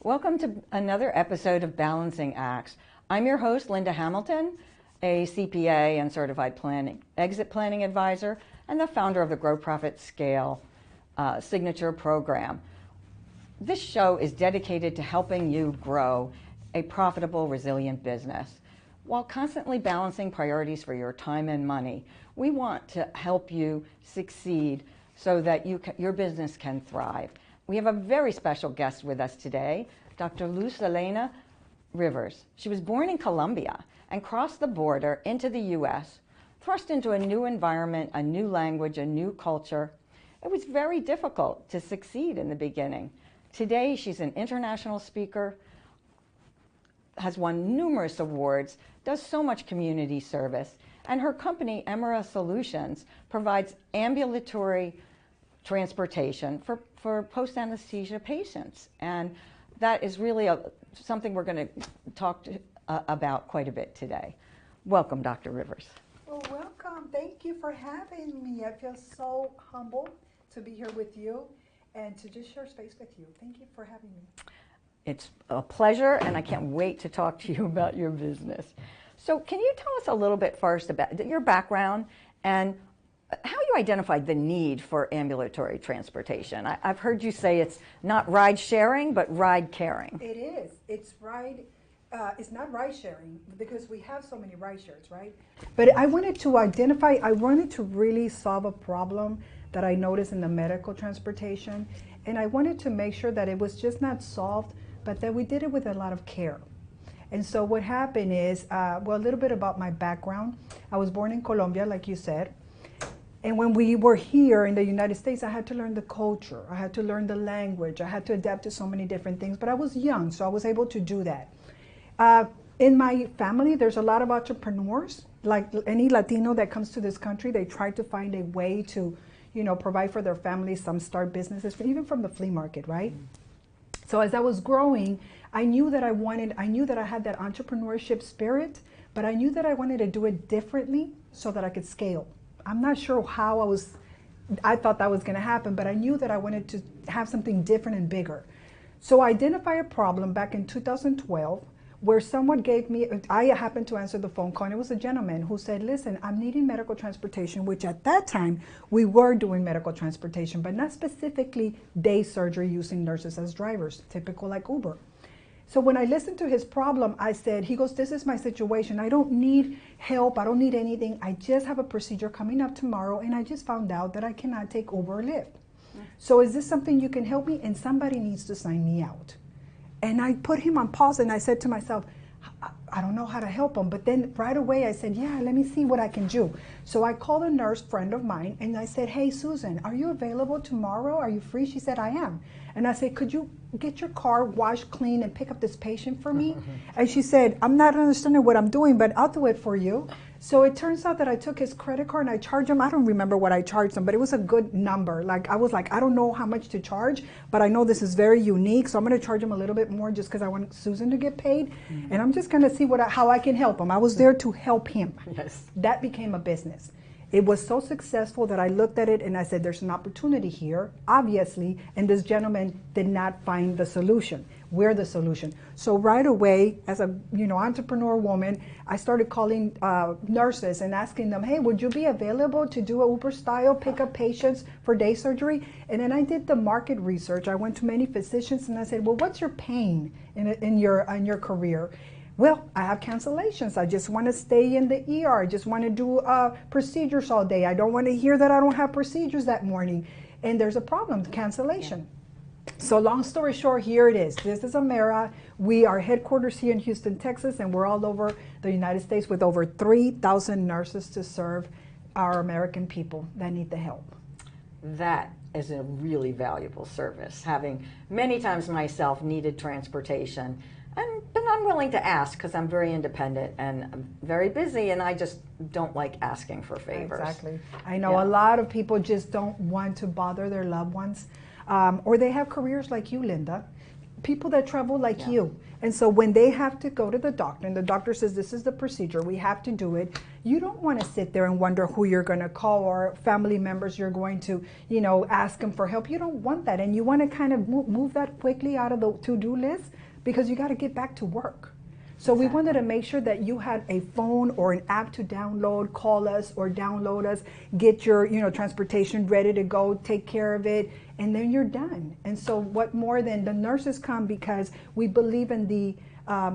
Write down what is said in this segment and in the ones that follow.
Welcome to another episode of Balancing Acts. I'm your host, Linda Hamilton, a CPA and certified exit planning advisor, and the founder of the Grow Profit Scale signature program. This show is dedicated to helping you grow a profitable, resilient business. While constantly balancing priorities for your time and money, we want to help you succeed so that your business can thrive. We have a very special guest with us today, Dr. Luz Elena Rivers. She was born in Colombia and crossed the border into the U.S., thrust into a new environment, a new language, a new culture. It was very difficult to succeed in the beginning. Today, she's an international speaker, has won numerous awards, does so much community service, and her company, Amera Solutions, provides ambulatory transportation for post-anesthesia patients. And that is really something we're going to talk about quite a bit today. Welcome, Dr. Rivers. Well, welcome. Thank you for having me. I feel so humbled to be here with you and to just share space with you. Thank you for having me. It's a pleasure, and I can't wait to talk to you about your business. So can you tell us a little bit first about your background and how you identified the need for ambulatory transportation? I've heard you say it's not ride sharing, but ride caring. It is. It's not ride sharing because we have so many ride shares, right? But I wanted to really solve a problem that I noticed in the medical transportation. And I wanted to make sure that it was just not solved, but that we did it with a lot of care. And so what happened is, a little bit about my background. I was born in Colombia, like you said. And when we were here in the United States, I had to learn the culture. I had to learn the language. I had to adapt to so many different things. But I was young, so I was able to do that. In my family, there's a lot of entrepreneurs. Like any Latino that comes to this country, they try to find a way to, provide for their families. Some start businesses, even from the flea market, right? So as I was growing, I knew that I had that entrepreneurship spirit, but I knew that I wanted to do it differently so that I could scale. I'm not sure how I thought that was going to happen, but I knew that I wanted to have something different and bigger. So I identified a problem back in 2012 where someone I happened to answer the phone call, and it was a gentleman who said, listen, I'm needing medical transportation, which at that time we were doing medical transportation, but not specifically day surgery using nurses as drivers, typical like Uber. So when I listened to his problem, he goes, this is my situation. I don't need help. I don't need anything. I just have a procedure coming up tomorrow, and I just found out that I cannot take Uber or Lyft. So is this something you can help me? And somebody needs to sign me out. And I put him on pause, and I said to myself, I don't know how to help him. But then right away I said, yeah, let me see what I can do. So I called a nurse friend of mine, and I said, hey, Susan, are you available tomorrow? Are you free? She said, I am. And I said, could you get your car washed, clean, and pick up this patient for me? And she said, I'm not understanding what I'm doing, but I'll do it for you. So it turns out that I took his credit card and I charged him. I don't remember what I charged him, but it was a good number. I was like, I don't know how much to charge, but I know this is very unique, so I'm going to charge him a little bit more just because I want Susan to get paid. Mm-hmm. And I'm just going to see how I can help him. I was there to help him. Yes. That became a business. It was so successful that I looked at it and I said, there's an opportunity here, obviously, and this gentleman did not find the solution. We're the solution. So right away, as a entrepreneur woman, I started calling nurses and asking them, hey, would you be available to do a Uber style, pick up patients for day surgery? And then I did the market research. I went to many physicians and I said, well, what's your pain in your career? Well, I have cancellations. I just want to stay in the ER. I just want to do procedures all day. I don't want to hear that I don't have procedures that morning. And there's a problem, cancellation. Yeah. So long story short, here it is. This is Amera. We are headquarters here in Houston, Texas, and we're all over the United States with over 3,000 nurses to serve our American people that need the help. That is a really valuable service, having many times myself needed transportation and been unwilling to ask because I'm very independent and I'm very busy, and I just don't like asking for favors. Exactly. I know a lot of people just don't want to bother their loved ones, or they have careers like you, Linda. people that travel like you. And so when they have to go to the doctor and the doctor says, this is the procedure, we have to do it, you don't want to sit there and wonder who you're going to call or family members you're going to, you know, ask them for help. You don't want that. And you want to kind of move that quickly out of the to-do list because you got to get back to work. So we wanted to make sure that you had a phone or an app to download, call us or download us, get your, you know, transportation ready to go, take care of it, and then you're done. And so what more than the nurses come because we believe in the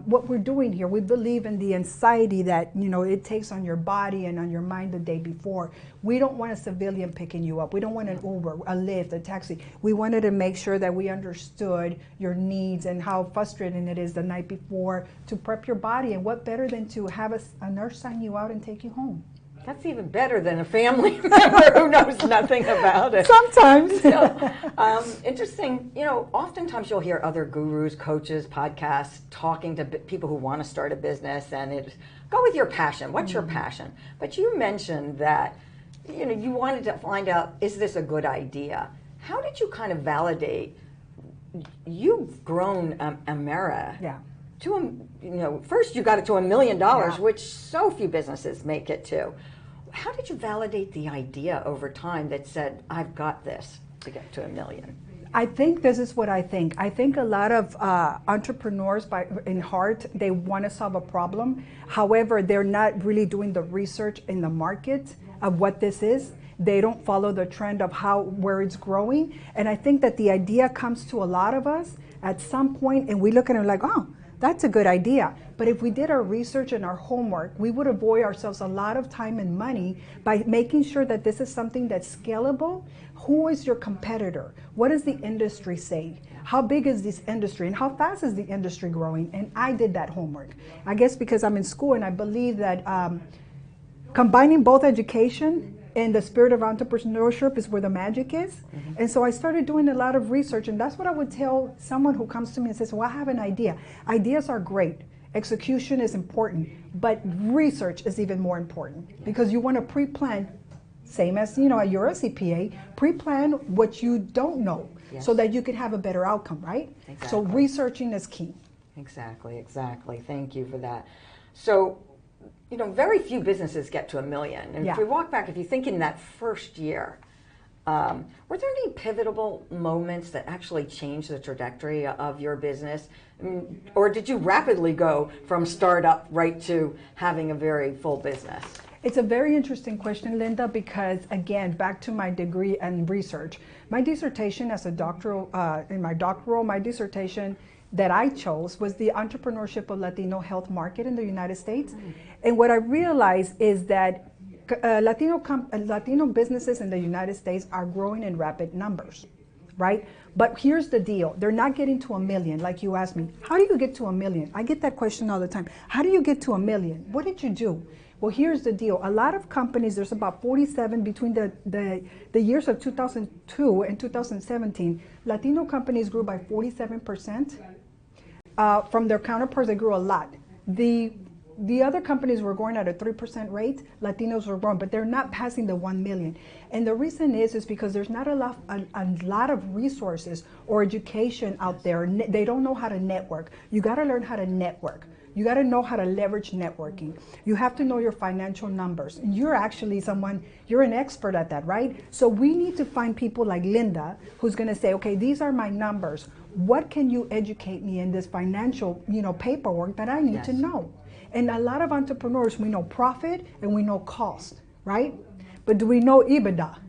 what we're doing here. We believe in the anxiety that, you know, it takes on your body and on your mind the day before. We don't want a civilian picking you up. We don't want an Uber, a Lyft, a taxi. We wanted to make sure that we understood your needs and how frustrating it is the night before to prep your body. And what better than to have a nurse sign you out and take you home? That's even better than a family member who knows nothing about it. Sometimes. So, interesting, you know, oftentimes you'll hear other gurus, coaches, podcasts talking to people who want to start a business, and it's, go with your passion. What's your passion? But you mentioned that, you know, you wanted to find out, is this a good idea? How did you kind of validate? You've grown Amera. Yeah. To you know, first you got it to $1 million, which so few businesses make it to. How did you validate the idea over time that said, I've got this to get to $1 million? I think this is what I think. I think a lot of entrepreneurs in heart, they want to solve a problem. However, they're not really doing the research in the market of what this is. They don't follow the trend of where it's growing. And I think that the idea comes to a lot of us at some point, and we look at it like, oh, that's a good idea. But if we did our research and our homework, we would avoid ourselves a lot of time and money by making sure that this is something that's scalable. Who is your competitor? What does the industry say? How big is this industry? And how fast is the industry growing? And I did that homework. I guess because I'm in school and I believe that combining both education and the spirit of entrepreneurship is where the magic is. Mm-hmm. And so I started doing a lot of research, and that's what I would tell someone who comes to me and says, well, I have an idea. Ideas are great. Execution is important, but research is even more important because you want to pre-plan, same as, you know, you're a CPA, pre-plan what you don't know so that you can have a better outcome, right? Exactly. So researching is key. Exactly. Thank you for that. So, you know, very few businesses get to $1 million. And if we walk back, if you think in that first year, were there any pivotal moments that actually changed the trajectory of your business? Or did you rapidly go from startup right to having a very full business? It's a very interesting question, Linda, because again, back to my degree and research. My dissertation as a doctoral, my dissertation that I chose was the entrepreneurship of Latino health market in the United States. And what I realized is that Latino businesses in the United States are growing in rapid numbers, right? But here's the deal. They're not getting to $1 million, like you asked me. How do you get to $1 million? I get that question all the time. How do you get to $1 million? What did you do? Well, here's the deal. A lot of companies, there's about 47 between the years of 2002 and 2017, Latino companies grew by 47%. From their counterparts, they grew a lot. The other companies were growing at a 3% rate. Latinos were growing, but they're not passing the 1 million. And the reason is because there's not a lot of resources or education out there. They don't know how to network. You got to learn how to network. You got to know how to leverage networking. You have to know your financial numbers. You're actually you're an expert at that, right? So we need to find people like Linda who's going to say, okay, these are my numbers. What can you educate me in this financial, paperwork that I need to know? And a lot of entrepreneurs, we know profit and we know cost, right? But do we know EBITDA?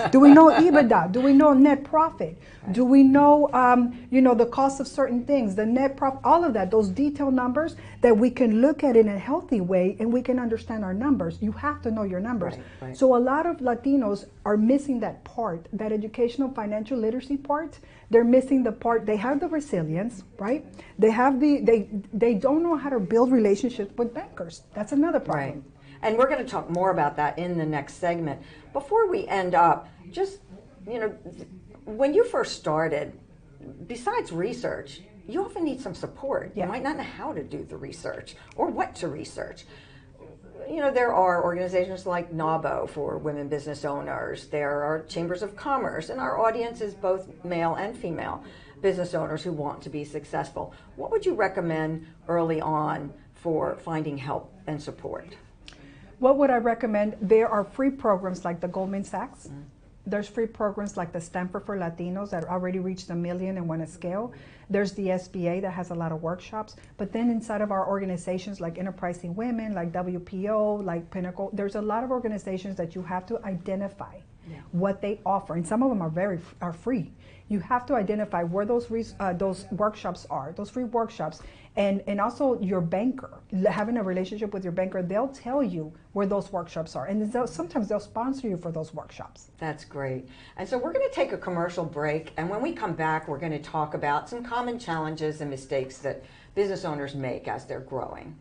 Do we know EBITDA? Do we know net profit? Do we know, the cost of certain things, the net profit, all of that, those detailed numbers that we can look at in a healthy way and we can understand our numbers. You have to know your numbers. Right. So a lot of Latinos are missing that part, that educational financial literacy part. They're missing the part, they have the resilience, right? They have they don't know how to build relationships with bankers. That's another problem. Right. And we're going to talk more about that in the next segment. Before we end up, just, when you first started, besides research, you often need some support. You might not know how to do the research or what to research. There are organizations like NAWBO for women business owners. There are chambers of commerce, and our audience is both male and female business owners who want to be successful. What would you recommend early on for finding help and support? What would I recommend? There are free programs like the Goldman Sachs. There's free programs like the Stanford for Latinos that already reached 1 million and want to scale. There's the SBA that has a lot of workshops. But then inside of our organizations like Enterprising Women, like WPO, like Pinnacle, there's a lot of organizations that you have to identify what they offer. And some of them are free. You have to identify where those workshops are, those free workshops. And also your banker, having a relationship with your banker, they'll tell you where those workshops are. And sometimes they'll sponsor you for those workshops. That's great. And so we're going to take a commercial break. And when we come back, we're going to talk about some common challenges and mistakes that business owners make as they're growing.